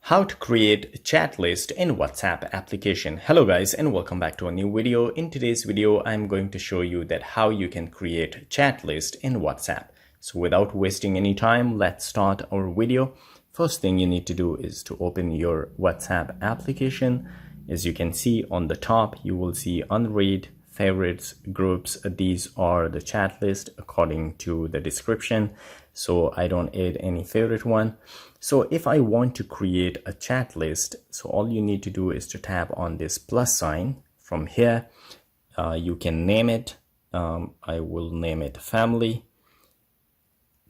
How to create a chat list in WhatsApp application. Hello guys, and welcome back to a new video. In today's video, I'm going to show you that how you can create a chat list in WhatsApp. So without wasting any time, let's start our video. First thing you need to do is to open your WhatsApp application. As you can see on the top, you will see unread, favorites, groups. These are the chat list according to the description. So I don't add any favorite one. So if I want to create a chat list, so all you need to do is to tap on this plus sign. From here, you can name it. I will name it family.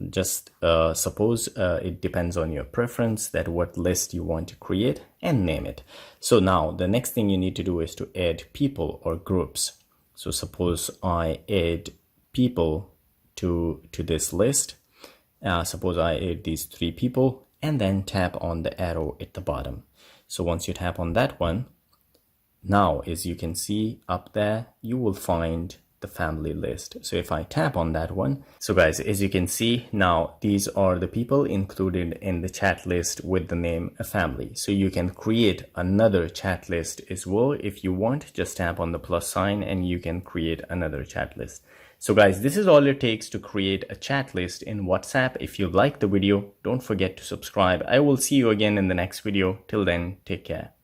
Just suppose it depends on your preference that what list you want to create and name it. So now the next thing you need to do is to add people or groups. So suppose I add people to this list. Suppose I add these 3 people and then tap on the arrow at the bottom. So once you tap on that one, now as you can see up there, you will find the family list. So if I tap on that one, so guys, as you can see now, these are the people included in the chat list with the name family. So you can create another chat list as well if you want. Just tap on the plus sign and you can create another chat list. So guys, this is all it takes to create a chat list in WhatsApp. If you like the video, don't forget to subscribe. I will see you again in the next video. Till then, take care.